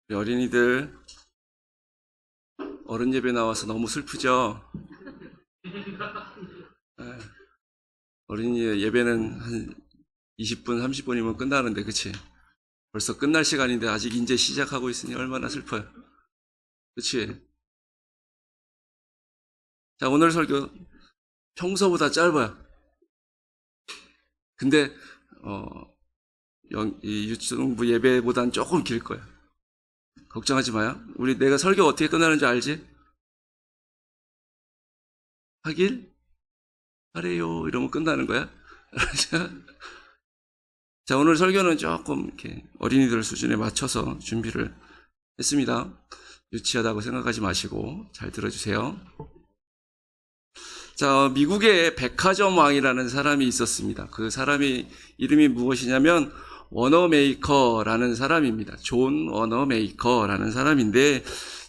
우리 어린이들 어른 예배 나와서 너무 슬프죠? 예, 어린이 예배는 한 20분, 30분이면 끝나는데, 그치? 벌써 끝날 시간인데 아직 이제 시작하고 있으니 얼마나 슬퍼요. 그치? 자, 오늘 설교 평소보다 짧아요. 근데, 이 유치동부 예배보단 조금 길 거예요. 걱정하지 마요. 내가 설교 어떻게 끝나는지 알지? 하길? 하래요. 이러면 끝나는 거야. 자, 오늘 설교는 조금 이렇게 어린이들 수준에 맞춰서 준비를 했습니다. 유치하다고 생각하지 마시고 잘 들어주세요. 자, 미국에 백화점 왕이라는 사람이 있었습니다. 그 사람이 이름이 무엇이냐면 워너메이커라는 사람입니다. 존 워너메이커라는 사람인데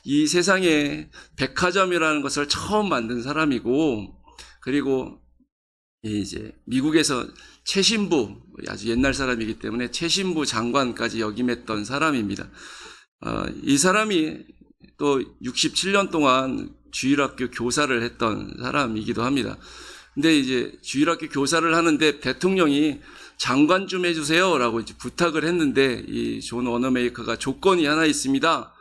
이 세상에 백화점이라는 것을 처음 만든 사람이고, 그리고 이제 미국에서 최신부, 아주 옛날 사람이기 때문에 최신부 장관까지 역임했던 사람입니다. 이 사람이 또 67년 동안 주일학교 교사를 했던 사람이기도 합니다. 근데 이제 주일학교 교사를 하는데 대통령이 장관 좀 해주세요라고 이제 부탁을 했는데 이 존 워너메이커가 조건이 하나 있습니다.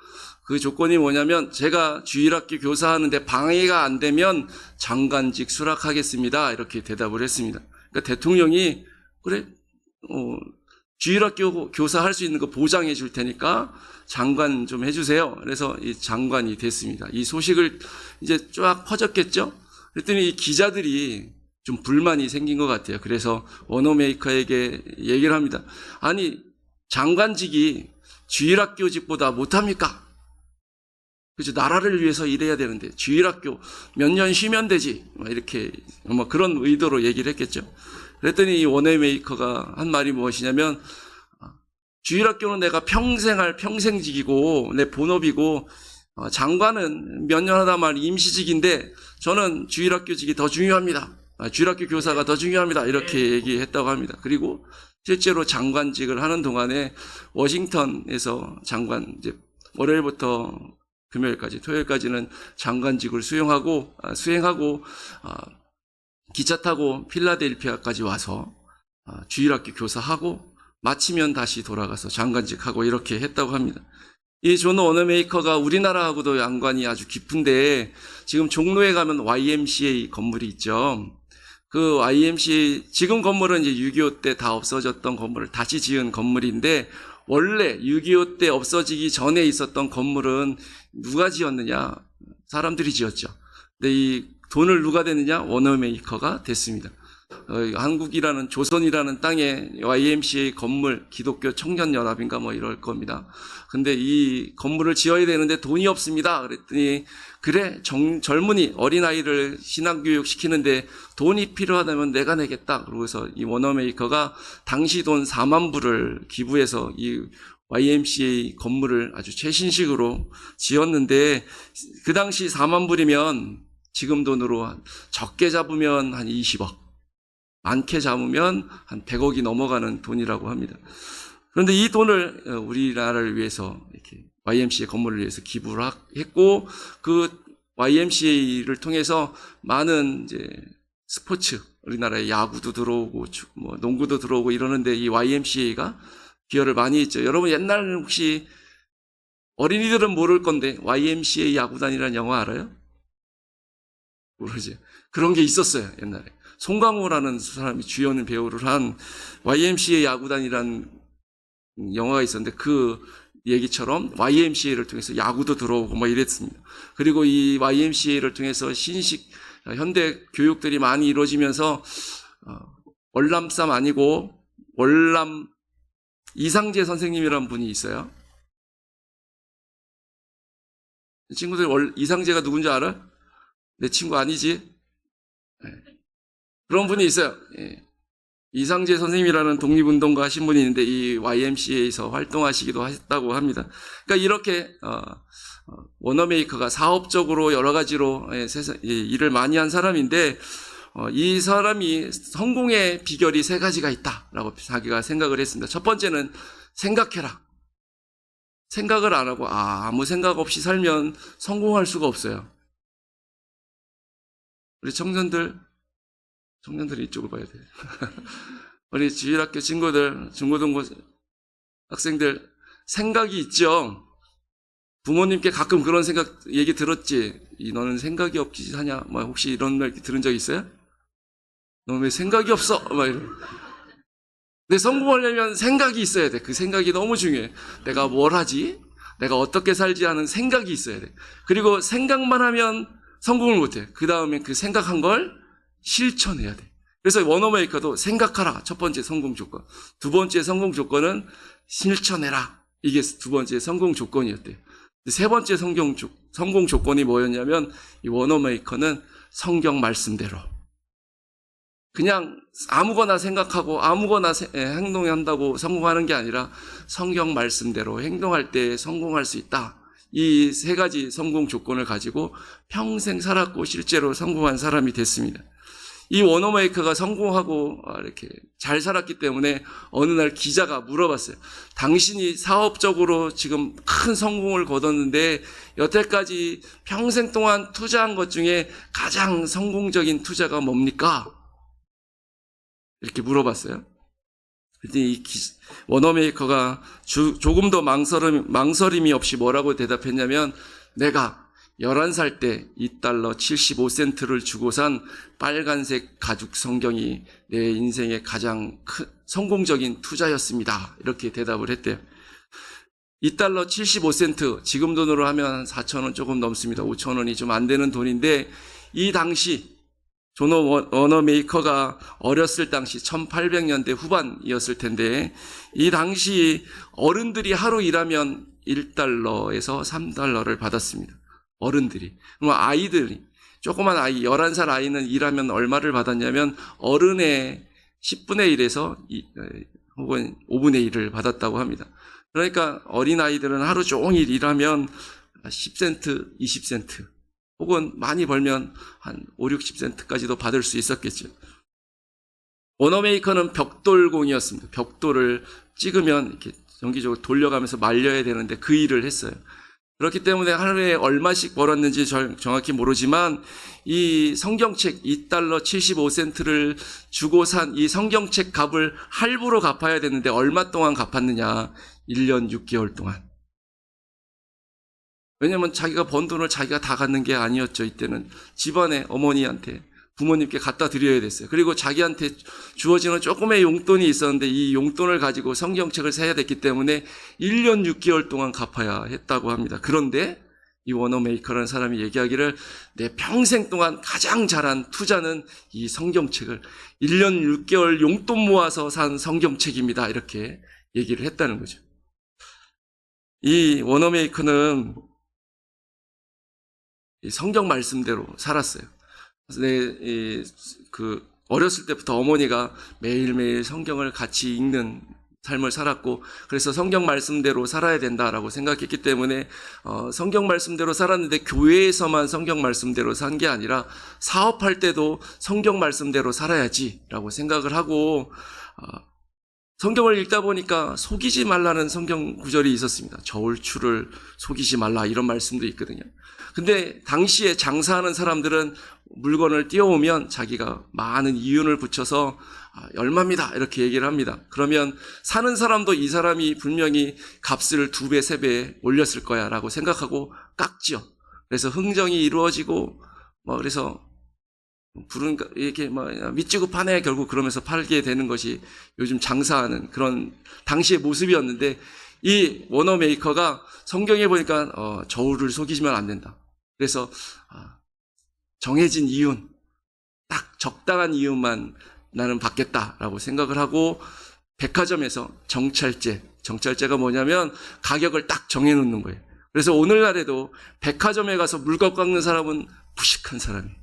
그 조건이 뭐냐면 제가 주일학교 교사하는데 방해가 안 되면 장관직 수락하겠습니다. 이렇게 대답을 했습니다. 그러니까 대통령이 그래 주일학교 교사할 수 있는 거 보장해 줄 테니까 장관 좀 해주세요. 그래서 이 장관이 됐습니다. 이 소식을 이제 쫙 퍼졌겠죠. 그랬더니 이 기자들이 좀 불만이 생긴 것 같아요. 그래서 워너메이커에게 얘기를 합니다. 아니 장관직이 주일학교직보다 못합니까? 그죠? 나라를 위해서 일해야 되는데 주일학교 몇 년 쉬면 되지. 이렇게 그런 의도로 얘기를 했겠죠. 그랬더니 이 워너메이커가 한 말이 무엇이냐면 주일학교는 내가 평생 할 평생직이고 내 본업이고 장관은 몇 년 하다 말 임시직인데 저는 주일학교직이 더 중요합니다. 주일학교 교사가 더 중요합니다. 이렇게 얘기했다고 합니다. 그리고 실제로 장관직을 하는 동안에 워싱턴에서 장관 이제 월요일부터 금요일까지, 토요일까지는 장관직을 수행하고 기차 타고 필라델피아까지 와서 주일학교 교사하고 마치면 다시 돌아가서 장관직하고 이렇게 했다고 합니다. 이 존 워너메이커가 우리나라하고도 연관이 아주 깊은데 지금 종로에 가면 YMCA 건물이 있죠. 그 YMCA 지금 건물은 이제 6.25 때 다 없어졌던 건물을 다시 지은 건물인데 원래 6.25 때 없어지기 전에 있었던 건물은 누가 지었느냐? 사람들이 지었죠. 근데 이 돈을 누가 댔느냐? 워너메이커가 됐습니다. 한국이라는 조선이라는 땅에 YMCA 건물, 기독교 청년연합인가 이럴 겁니다. 근데 이 건물을 지어야 되는데 돈이 없습니다. 그랬더니 그래 젊은이 어린아이를 신앙교육 시키는데 돈이 필요하다면 내가 내겠다. 그러고서 이 워너메이커가 당시 돈 4만 불을 기부해서 이 YMCA 건물을 아주 최신식으로 지었는데 그 당시 4만 불이면 지금 돈으로 적게 잡으면 한 20억, 많게 잡으면 한 100억이 넘어가는 돈이라고 합니다. 그런데 이 돈을 우리나라를 위해서 이렇게 YMCA 건물을 위해서 기부를 했고 그 YMCA를 통해서 많은 이제 스포츠, 우리나라에 야구도 들어오고 농구도 들어오고 이러는데 이 YMCA가 기여를 많이 했죠. 여러분 옛날 혹시 어린이들은 모를 건데 YMCA 야구단이라는 영화 알아요? 모르지. 그런 게 있었어요, 옛날에. 송강호라는 사람이 주연 배우를 한 YMCA 야구단이라는 영화가 있었는데 그 얘기처럼 YMCA를 통해서 야구도 들어오고 이랬습니다. 그리고 이 YMCA를 통해서 신식 현대 교육들이 많이 이루어지면서 월남쌈 아니고 월남 이상재 선생님이라는 분이 있어요. 친구들 이상재가 누군지 알아? 내 친구 아니지? 네. 그런 분이 있어요. 예. 이상재 선생님이라는 독립운동가 하신 분이 있는데 이 YMCA에서 활동하시기도 했다고 합니다. 그러니까 이렇게 워너메이커가 사업적으로 여러 가지로 일을 많이 한 사람인데 이 사람이 성공의 비결이 3가지가 있다라고 자기가 생각을 했습니다. 첫 번째는 생각해라. 생각을 안 하고 아무 생각 없이 살면 성공할 수가 없어요. 우리 청년들이 이쪽을 봐야 돼요. 우리 주일학교 친구들, 중고등부 학생들 생각이 있죠. 부모님께 가끔 그런 생각 얘기 들었지. 너는 생각이 없지 사냐? 혹시 이런 말 들은 적 있어요? 너 왜 생각이 없어? 이런. 근데 성공하려면 생각이 있어야 돼. 그 생각이 너무 중요해. 내가 뭘 하지? 내가 어떻게 살지 하는 생각이 있어야 돼. 그리고 생각만 하면 성공을 못 해. 그 다음에 그 생각한 걸 실천해야 돼. 그래서 워너메이커도 생각하라. 첫 번째 성공 조건. 두 번째 성공 조건은 실천해라. 이게 두 번째 성공 조건이었대요. 세 번째 성공 조건이 뭐였냐면 이 워너메이커는 성경 말씀대로 그냥 아무거나 생각하고 아무거나 행동한다고 성공하는 게 아니라 성경 말씀대로 행동할 때 성공할 수 있다. 이 세 가지 성공 조건을 가지고 평생 살았고 실제로 성공한 사람이 됐습니다. 이 워너메이커가 성공하고 이렇게 잘 살았기 때문에 어느 날 기자가 물어봤어요. 당신이 사업적으로 지금 큰 성공을 거뒀는데 여태까지 평생 동안 투자한 것 중에 가장 성공적인 투자가 뭡니까? 이렇게 물어봤어요. 그랬더니 이 워너메이커가 조금도 망설임이 없이 뭐라고 대답했냐면 내가 11살 때 $2 75센트를 주고 산 빨간색 가죽 성경이 내 인생의 가장 성공적인 투자였습니다. 이렇게 대답을 했대요. $2 75센트, 지금 돈으로 하면 4,000원 조금 넘습니다. 5,000원이 좀 안 되는 돈인데 이 당시 존 워너메이커가 어렸을 당시 1800년대 후반이었을 텐데 이 당시 어른들이 하루 일하면 $1에서 $3를 받았습니다. 어른들이. 그럼 아이들이, 조그만 아이, 11살 아이는 일하면 얼마를 받았냐면 어른의 10분의 1에서 혹은 5분의 1을 받았다고 합니다. 그러니까 어린아이들은 하루 종일 일하면 10센트, 20센트, 혹은 많이 벌면 한 5, 60센트까지도 받을 수 있었겠죠. 워너메이커는 벽돌공이었습니다. 벽돌을 찍으면 이렇게 정기적으로 돌려가면서 말려야 되는데 그 일을 했어요. 그렇기 때문에 하루에 얼마씩 벌었는지 정확히 모르지만 이 성경책 $2 75센트를 주고 산 이 성경책 값을 할부로 갚아야 되는데 얼마 동안 갚았느냐? 1년 6개월 동안. 왜냐면 자기가 번 돈을 자기가 다 갖는 게 아니었죠. 이때는 집안에 어머니한테 부모님께 갖다 드려야 됐어요. 그리고 자기한테 주어지는 조금의 용돈이 있었는데 이 용돈을 가지고 성경책을 사야 됐기 때문에 1년 6개월 동안 갚아야 했다고 합니다. 그런데 이 워너메이커라는 사람이 얘기하기를 내 평생 동안 가장 잘한 투자는 이 성경책을 1년 6개월 용돈 모아서 산 성경책입니다. 이렇게 얘기를 했다는 거죠. 이 워너메이커는 성경 말씀대로 살았어요. 어렸을 때부터 어머니가 매일매일 성경을 같이 읽는 삶을 살았고, 그래서 성경 말씀대로 살아야 된다라고 생각했기 때문에, 성경 말씀대로 살았는데 교회에서만 성경 말씀대로 산 게 아니라 사업할 때도 성경 말씀대로 살아야지라고 생각을 하고, 성경을 읽다 보니까 속이지 말라는 성경 구절이 있었습니다. 저울추를 속이지 말라 이런 말씀도 있거든요. 근데 당시에 장사하는 사람들은 물건을 띄워오면 자기가 많은 이윤을 붙여서 얼마입니다 이렇게 얘기를 합니다. 그러면 사는 사람도 이 사람이 분명히 값을 2배, 3배 올렸을 거야 라고 생각하고 깎죠. 그래서 흥정이 이루어지고 그래서 부른 이렇게 밑지고 파네 결국 그러면서 팔게 되는 것이 요즘 장사하는 그런 당시의 모습이었는데, 이 워너메이커가 성경에 보니까 저울을 속이면 안 된다. 그래서 정해진 이윤, 딱 적당한 이윤만 나는 받겠다라고 생각을 하고 백화점에서 정찰제가 뭐냐면 가격을 딱 정해놓는 거예요. 그래서 오늘날에도 백화점에 가서 물건 깎는 사람은 무식한 사람이에요.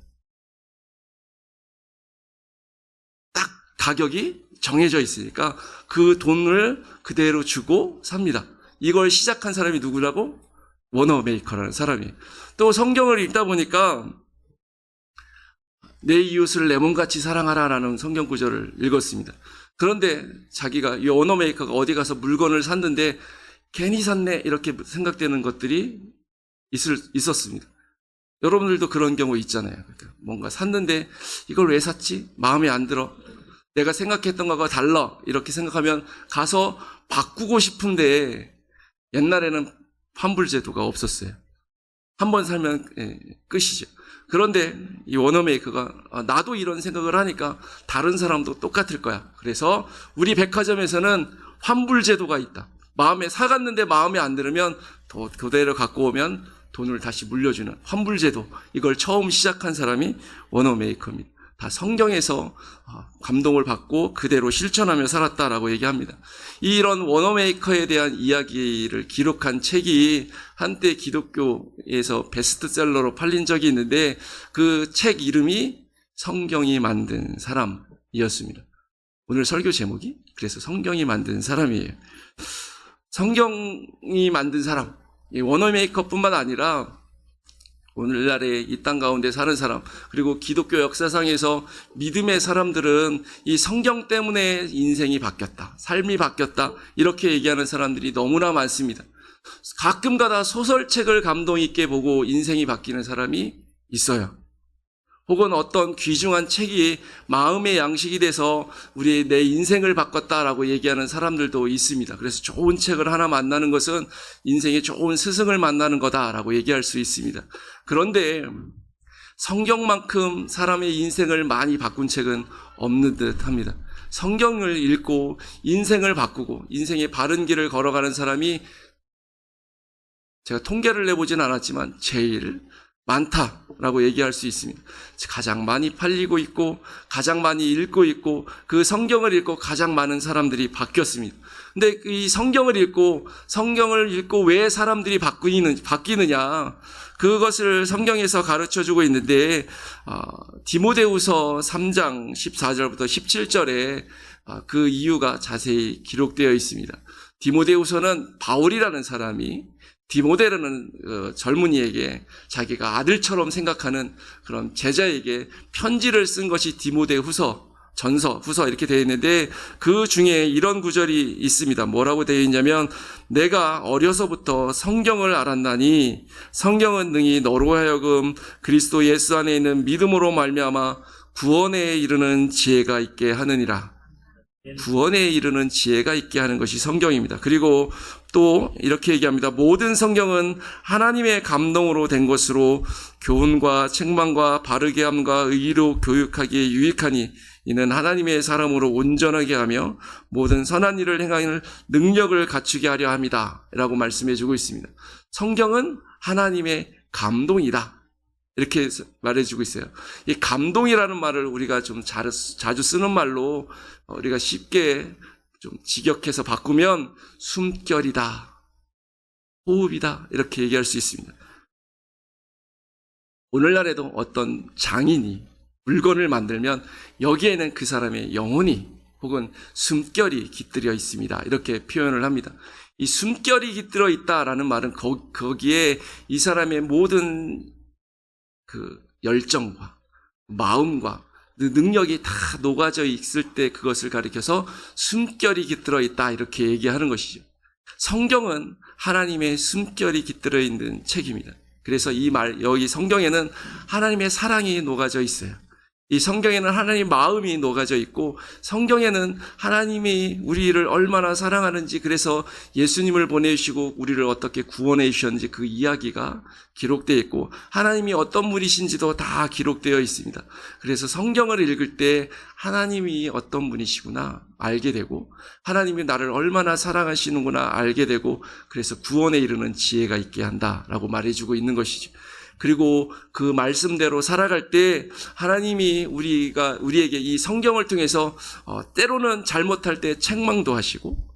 딱 가격이 정해져 있으니까 그 돈을 그대로 주고 삽니다. 이걸 시작한 사람이 누구라고? 워너메이커라는 사람이에요. 또 성경을 읽다 보니까 내 이웃을 내 몸같이 사랑하라라는 성경 구절을 읽었습니다. 그런데 자기가 이 워너메이커가 어디 가서 물건을 샀는데 괜히 샀네 이렇게 생각되는 것들이 있었습니다. 여러분들도 그런 경우 있잖아요. 그러니까 뭔가 샀는데 이걸 왜 샀지? 마음에 안 들어. 내가 생각했던 것과 달라. 이렇게 생각하면 가서 바꾸고 싶은데 옛날에는 환불제도가 없었어요. 한 번 살면 끝이죠. 그런데 이 워너메이커가 나도 이런 생각을 하니까 다른 사람도 똑같을 거야. 그래서 우리 백화점에서는 환불제도가 있다. 사갔는데 마음에 안 들으면 그대로 갖고 오면 돈을 다시 물려주는 환불제도. 이걸 처음 시작한 사람이 워너메이커입니다. 다 성경에서 감동을 받고 그대로 실천하며 살았다라고 얘기합니다. 이런 워너메이커에 대한 이야기를 기록한 책이 한때 기독교에서 베스트셀러로 팔린 적이 있는데 그 책 이름이 성경이 만든 사람이었습니다. 오늘 설교 제목이 그래서 성경이 만든 사람이에요. 성경이 만든 사람, 이 워너메이커뿐만 아니라 오늘날에 이 땅 가운데 사는 사람, 그리고 기독교 역사상에서 믿음의 사람들은 이 성경 때문에 인생이 바뀌었다, 삶이 바뀌었다, 이렇게 얘기하는 사람들이 너무나 많습니다. 가끔가다 소설책을 감동 있게 보고 인생이 바뀌는 사람이 있어요. 혹은 어떤 귀중한 책이 마음의 양식이 돼서 내 인생을 바꿨다라고 얘기하는 사람들도 있습니다. 그래서 좋은 책을 하나 만나는 것은 인생에 좋은 스승을 만나는 거다라고 얘기할 수 있습니다. 그런데 성경만큼 사람의 인생을 많이 바꾼 책은 없는 듯 합니다. 성경을 읽고 인생을 바꾸고 인생의 바른 길을 걸어가는 사람이 제가 통계를 내보진 않았지만 제일 많다라고 얘기할 수 있습니다. 가장 많이 팔리고 있고 가장 많이 읽고 있고 그 성경을 읽고 가장 많은 사람들이 바뀌었습니다. 근데 이 성경을 읽고 왜 사람들이 바뀌느냐, 그것을 성경에서 가르쳐주고 있는데 디모데후서 3장 14절부터 17절에 그 이유가 자세히 기록되어 있습니다. 디모데후서는 바울이라는 사람이 디모데라는 젊은이에게 자기가 아들처럼 생각하는 그런 제자에게 편지를 쓴 것이 디모데후서, 후서 이렇게 되어 있는데 그 중에 이런 구절이 있습니다. 뭐라고 되어 있냐면 내가 어려서부터 성경을 알았나니 성경은 능히 너로 하여금 그리스도 예수 안에 있는 믿음으로 말미암아 구원에 이르는 지혜가 있게 하느니라. 구원에 이르는 지혜가 있게 하는 것이 성경입니다. 그리고 또 이렇게 얘기합니다. 모든 성경은 하나님의 감동으로 된 것으로 교훈과 책망과 바르게 함과 의로 교육하기에 유익하니 이는 하나님의 사람으로 온전하게 하며 모든 선한 일을 행하는 능력을 갖추게 하려 함이다 라고 말씀해 주고 있습니다. 성경은 하나님의 감동이다 이렇게 말해주고 있어요. 이 감동이라는 말을 우리가 좀 자주 쓰는 말로 우리가 쉽게 좀 직역해서 바꾸면 숨결이다, 호흡이다 이렇게 얘기할 수 있습니다. 오늘날에도 어떤 장인이 물건을 만들면 여기에는 그 사람의 영혼이 혹은 숨결이 깃들여 있습니다 이렇게 표현을 합니다. 이 숨결이 깃들어 있다라는 말은 거기에 이 사람의 모든 그 열정과 마음과 능력이 다 녹아져 있을 때 그것을 가리켜서 숨결이 깃들어 있다 이렇게 얘기하는 것이죠. 성경은 하나님의 숨결이 깃들어 있는 책입니다. 그래서 여기 성경에는 하나님의 사랑이 녹아져 있어요. 이 성경에는 하나님의 마음이 녹아져 있고 성경에는 하나님이 우리를 얼마나 사랑하는지, 그래서 예수님을 보내주시고 우리를 어떻게 구원해 주셨는지 그 이야기가 기록되어 있고 하나님이 어떤 분이신지도 다 기록되어 있습니다. 그래서 성경을 읽을 때 하나님이 어떤 분이시구나 알게 되고 하나님이 나를 얼마나 사랑하시는구나 알게 되고 그래서 구원에 이르는 지혜가 있게 한다라고 말해주고 있는 것이죠. 그리고 그 말씀대로 살아갈 때 하나님이 우리에게 이 성경을 통해서 때로는 잘못할 때 책망도 하시고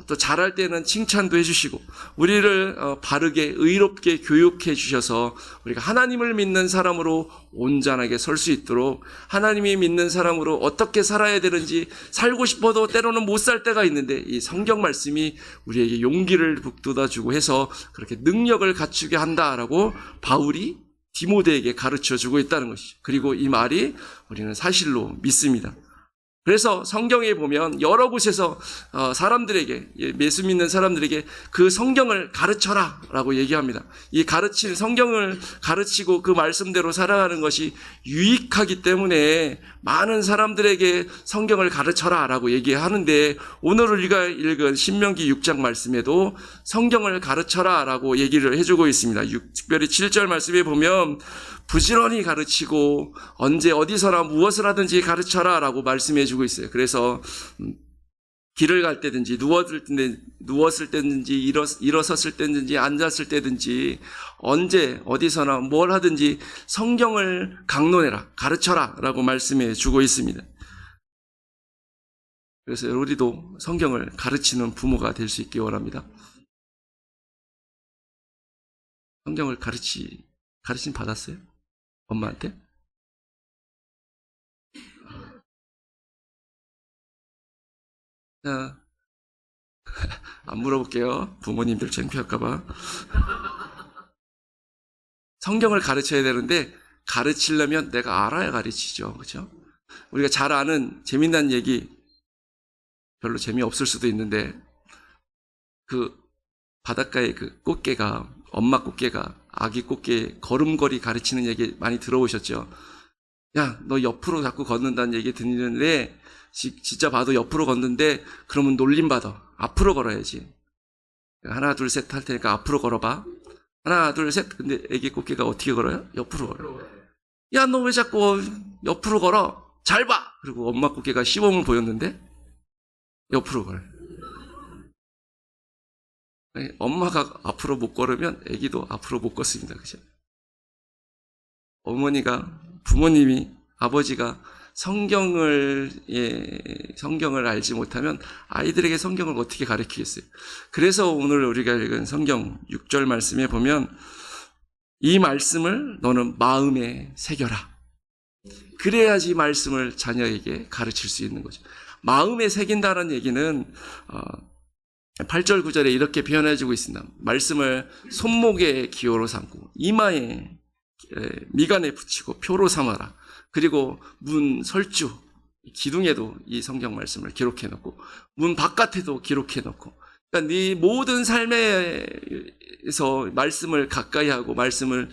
또 잘할 때는 칭찬도 해주시고 우리를 바르게 의롭게 교육해 주셔서 우리가 하나님을 믿는 사람으로 온전하게 설 수 있도록, 하나님이 믿는 사람으로 어떻게 살아야 되는지 살고 싶어도 때로는 못 살 때가 있는데 이 성경 말씀이 우리에게 용기를 북돋아주고 해서 그렇게 능력을 갖추게 한다라고 바울이 디모데에게 가르쳐주고 있다는 것이죠. 그리고 이 말이 우리는 사실로 믿습니다. 그래서 성경에 보면 여러 곳에서 사람들에게, 예수 믿는 사람들에게 그 성경을 가르쳐라 라고 얘기합니다. 이 가르친 성경을 가르치고 그 말씀대로 살아가는 것이 유익하기 때문에 많은 사람들에게 성경을 가르쳐라 라고 얘기하는데, 오늘 우리가 읽은 신명기 6장 말씀에도 성경을 가르쳐라 라고 얘기를 해주고 있습니다. 특별히 7절 말씀에 보면 부지런히 가르치고 언제 어디서나 무엇을 하든지 가르쳐라 라고 말씀해 주고 있어요. 그래서 길을 갈 때든지 누웠을 때든지 일어섰을 때든지 앉았을 때든지 언제 어디서나 뭘 하든지 성경을 강론해라, 가르쳐라 라고 말씀해 주고 있습니다. 그래서 우리도 성경을 가르치는 부모가 될 수 있기 원합니다. 성경을 가르침 받았어요? 엄마한테? 자, 안 물어볼게요. 부모님들 창피할까봐. 성경을 가르쳐야 되는데, 가르치려면 내가 알아야 가르치죠. 그렇죠? 우리가 잘 아는 재미난 얘기, 별로 재미없을 수도 있는데, 그 바닷가에 그 꽃게가, 엄마 꽃게가 아기 꽃게 걸음걸이 가르치는 얘기 많이 들어보셨죠? 야, 너 옆으로 자꾸 걷는다는 얘기 듣는데, 진짜 봐도 옆으로 걷는데, 그러면 놀림받아. 앞으로 걸어야지. 하나, 둘, 셋 할 테니까 앞으로 걸어봐. 하나, 둘, 셋. 근데 애기 꽃게가 어떻게 걸어요? 옆으로 걸어요. 야, 너 왜 자꾸 옆으로 걸어? 잘 봐! 그리고 엄마 꽃게가 시범을 보였는데, 옆으로 걸어요. 엄마가 앞으로 못 걸으면 애기도 앞으로 못 걷습니다. 그죠? 부모님이, 아버지가 성경을 알지 못하면 아이들에게 성경을 어떻게 가르치겠어요? 그래서 오늘 우리가 읽은 성경 6절 말씀에 보면 이 말씀을 너는 마음에 새겨라. 그래야지 말씀을 자녀에게 가르칠 수 있는 거죠. 마음에 새긴다는 얘기는 8절 9절에 이렇게 표현해주고 있습니다. 말씀을 손목에 기호로 삼고 이마에 미간에 붙이고 표로 삼아라. 그리고 문 설주 기둥에도 이 성경 말씀을 기록해 놓고 문 바깥에도 기록해 놓고, 그러니까 네 모든 삶에서 말씀을 가까이 하고 말씀을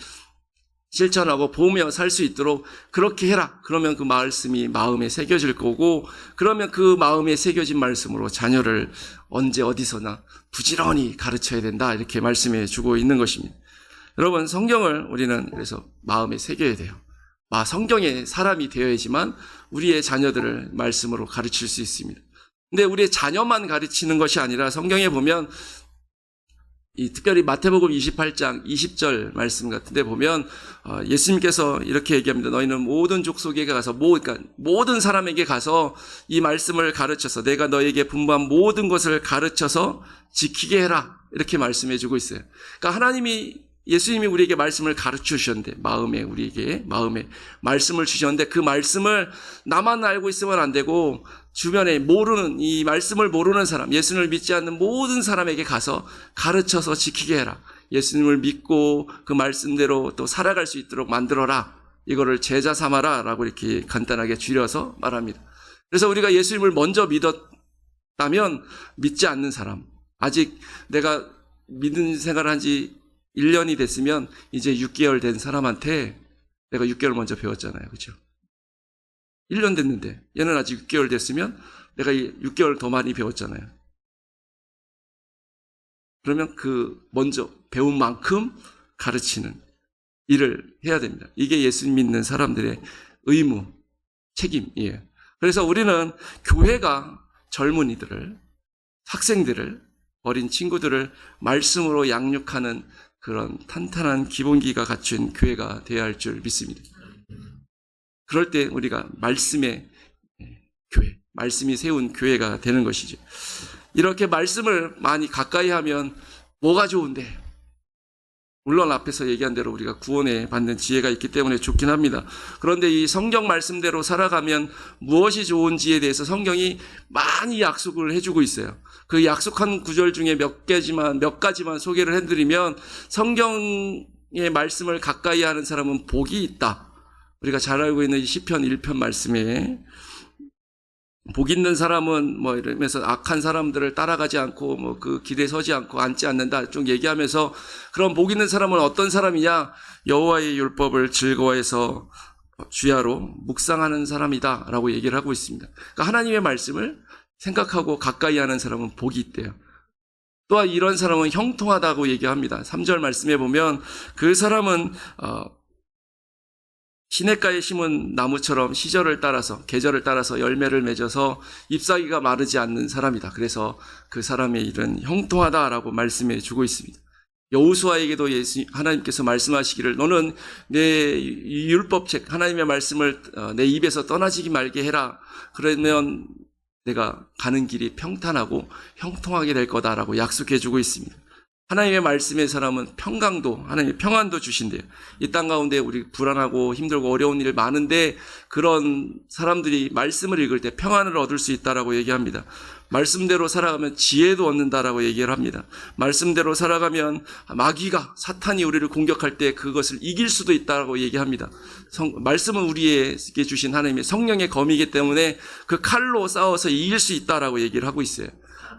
실천하고 보며 살 수 있도록 그렇게 해라. 그러면 그 말씀이 마음에 새겨질 거고, 그러면 그 마음에 새겨진 말씀으로 자녀를 언제 어디서나 부지런히 가르쳐야 된다. 이렇게 말씀해 주고 있는 것입니다. 여러분, 성경을 우리는 그래서 마음에 새겨야 돼요. 성경의 사람이 되어야지만 우리의 자녀들을 말씀으로 가르칠 수 있습니다. 근데 우리의 자녀만 가르치는 것이 아니라 성경에 보면 특별히 마태복음 28장 20절 말씀 같은 데 보면 예수님께서 이렇게 얘기합니다. 너희는 모든 족속에게 가서 그러니까 모든 사람에게 가서 이 말씀을 가르쳐서 내가 너에게 분부한 모든 것을 가르쳐서 지키게 해라. 이렇게 말씀해 주고 있어요. 그러니까 예수님이 우리에게 말씀을 가르쳐 주셨는데 우리에게 마음에 말씀을 주셨는데 그 말씀을 나만 알고 있으면 안 되고 주변에 이 말씀을 모르는 사람, 예수님을 믿지 않는 모든 사람에게 가서 가르쳐서 지키게 해라. 예수님을 믿고 그 말씀대로 또 살아갈 수 있도록 만들어라. 이거를 제자 삼아라 라고 이렇게 간단하게 줄여서 말합니다. 그래서 우리가 예수님을 먼저 믿었다면 믿지 않는 사람, 아직 내가 믿는 생활을 한 지 1년이 됐으면 이제 6개월 된 사람한테 내가 6개월 먼저 배웠잖아요. 그렇죠? 1년 됐는데 얘는 아직 6개월 됐으면 내가 6개월 더 많이 배웠잖아요. 그러면 그 먼저 배운 만큼 가르치는 일을 해야 됩니다. 이게 예수님 믿는 사람들의 의무, 책임이에요. 그래서 우리는 교회가 젊은이들을, 학생들을, 어린 친구들을 말씀으로 양육하는 그런 탄탄한 기본기가 갖춘 교회가 되어야 할 줄 믿습니다. 그럴 때 우리가 말씀의 교회, 말씀이 세운 교회가 되는 것이죠. 이렇게 말씀을 많이 가까이 하면 뭐가 좋은데? 물론 앞에서 얘기한 대로 우리가 구원에 받는 지혜가 있기 때문에 좋긴 합니다. 그런데 이 성경 말씀대로 살아가면 무엇이 좋은지에 대해서 성경이 많이 약속을 해주고 있어요. 그 약속한 구절 중에 몇 가지만 소개를 해드리면, 성경의 말씀을 가까이 하는 사람은 복이 있다. 우리가 잘 알고 있는 시편 1편 말씀에 복 있는 사람은 뭐 이러면서 악한 사람들을 따라가지 않고 뭐 그 길에 서지 않고 앉지 않는다 좀 얘기하면서, 그럼 복 있는 사람은 어떤 사람이냐? 여호와의 율법을 즐거워해서 주야로 묵상하는 사람이다라고 얘기를 하고 있습니다. 그러니까 하나님의 말씀을 생각하고 가까이 하는 사람은 복이 있대요. 또한 이런 사람은 형통하다고 얘기합니다. 3절 말씀에 보면 그 사람은 시냇가에 심은 나무처럼 시절을 따라서, 계절을 따라서 열매를 맺어서 잎사귀가 마르지 않는 사람이다. 그래서 그 사람의 일은 형통하다라고 말씀해 주고 있습니다. 여호수아에게도 하나님께서 말씀하시기를 너는 내 율법책 하나님의 말씀을 내 입에서 떠나지기 말게 해라. 그러면 내가 가는 길이 평탄하고 형통하게 될 거다라고 약속해 주고 있습니다. 하나님의 말씀의 사람은 평강도, 하나님의 평안도 주신대요. 이 땅 가운데 우리 불안하고 힘들고 어려운 일 많은데 그런 사람들이 말씀을 읽을 때 평안을 얻을 수 있다라고 얘기합니다. 말씀대로 살아가면 지혜도 얻는다라고 얘기를 합니다. 말씀대로 살아가면 마귀가, 사탄이 우리를 공격할 때 그것을 이길 수도 있다라고 얘기합니다. 말씀은 우리에게 주신 하나님의 성령의 검이기 때문에 그 칼로 싸워서 이길 수 있다라고 얘기를 하고 있어요.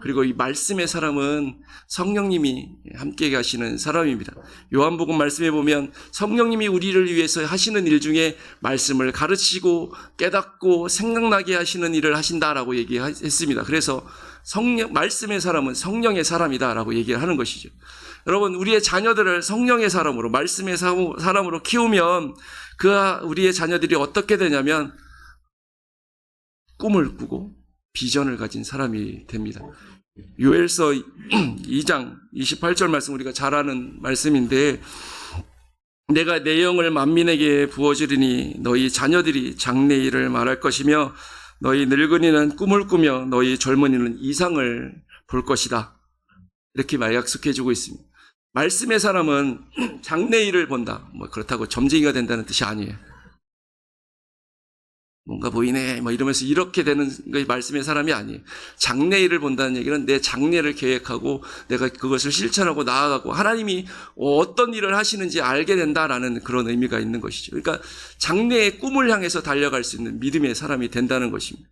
그리고 이 말씀의 사람은 성령님이 함께 가시는 사람입니다. 요한복음 말씀에 보면 성령님이 우리를 위해서 하시는 일 중에 말씀을 가르치고 깨닫고 생각나게 하시는 일을 하신다라고 얘기했습니다. 그래서 말씀의 사람은 성령의 사람이다라고 얘기를 하는 것이죠. 여러분, 우리의 자녀들을 성령의 사람으로, 말씀의 사람으로 키우면 우리의 자녀들이 어떻게 되냐면 꿈을 꾸고 비전을 가진 사람이 됩니다. 요엘서 2장 28절 말씀, 우리가 잘 아는 말씀인데, 내가 내 영을 만민에게 부어주리니 너희 자녀들이 장래일을 말할 것이며 너희 늙은이는 꿈을 꾸며 너희 젊은이는 이상을 볼 것이다. 이렇게 약속해 주고 있습니다. 말씀의 사람은 장래일을 본다. 뭐 그렇다고 점쟁이가 된다는 뜻이 아니에요. 뭔가 보이네 뭐 이러면서 이렇게 되는 게 말씀의 사람이 아니에요. 장래일을 본다는 얘기는 내 장래를 계획하고 내가 그것을 실천하고 나아가고 하나님이 어떤 일을 하시는지 알게 된다라는 그런 의미가 있는 것이죠. 그러니까 장래의 꿈을 향해서 달려갈 수 있는 믿음의 사람이 된다는 것입니다.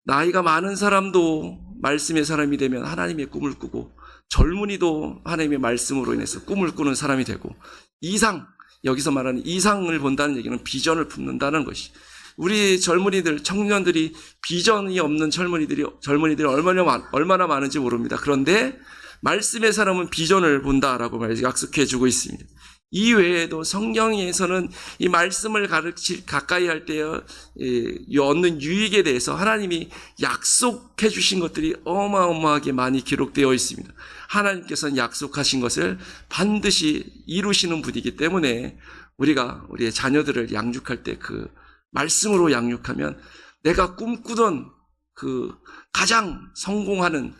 나이가 많은 사람도 말씀의 사람이 되면 하나님의 꿈을 꾸고, 젊은이도 하나님의 말씀으로 인해서 꿈을 꾸는 사람이 되고, 여기서 말하는 이상을 본다는 얘기는 비전을 품는다는 것이. 우리 젊은이들, 청년들이 비전이 없는 젊은이들이 얼마나 많은지 모릅니다. 그런데 말씀의 사람은 비전을 본다라고 약속해 주고 있습니다. 이 외에도 성경에서는 이 말씀을 가까이 할 때 얻는 유익에 대해서 하나님이 약속해 주신 것들이 어마어마하게 많이 기록되어 있습니다. 하나님께서는 약속하신 것을 반드시 이루시는 분이기 때문에 우리가 우리의 자녀들을 양육할 때 그 말씀으로 양육하면 내가 꿈꾸던 그 가장 성공하는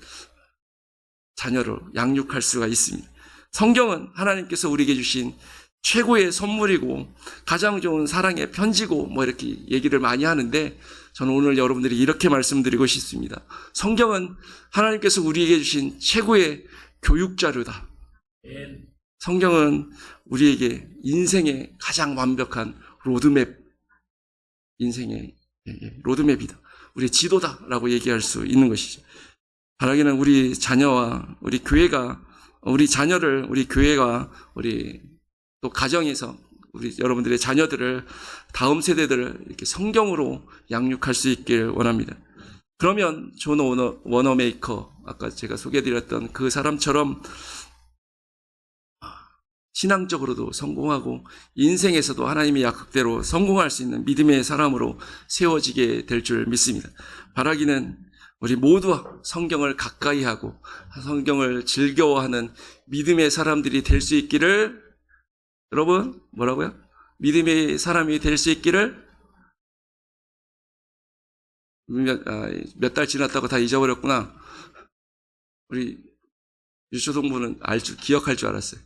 자녀로 양육할 수가 있습니다. 성경은 하나님께서 우리에게 주신 최고의 선물이고 가장 좋은 사랑의 편지고 뭐 이렇게 얘기를 많이 하는데, 저는 오늘 여러분들이 이렇게 말씀드리고 싶습니다. 성경은 하나님께서 우리에게 주신 최고의 교육자료다. 성경은 우리에게 인생의 가장 완벽한 인생의 로드맵이다. 우리의 지도다라고 얘기할 수 있는 것이죠. 바라기는 우리 자녀와 우리 교회가, 우리 자녀를 우리 교회가, 우리 또 가정에서 우리 여러분들의 자녀들을, 다음 세대들을 이렇게 성경으로 양육할 수 있길 원합니다. 그러면 존 워너메이커, 아까 제가 소개해드렸던 그 사람처럼 신앙적으로도 성공하고 인생에서도 하나님의 약속대로 성공할 수 있는 믿음의 사람으로 세워지게 될 줄 믿습니다. 바라기는 우리 모두 성경을 가까이 하고 성경을 즐거워하는 믿음의 사람들이 될 수 있기를, 여러분 뭐라고요? 믿음의 사람이 될 수 있기를, 몇 달 지났다고 다 잊어버렸구나. 우리 유초동부는 기억할 줄 알았어요.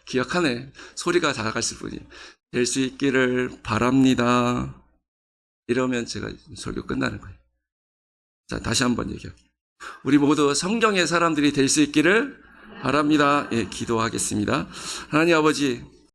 기억하네. 소리가 작았을 뿐이에요. 될 수 있기를 바랍니다. 이러면 제가 설교 끝나는 거예요. 자, 다시 한번 얘기할게요. 우리 모두 성경의 사람들이 될 수 있기를 바랍니다. 예, 기도하겠습니다. 하나님 아버지,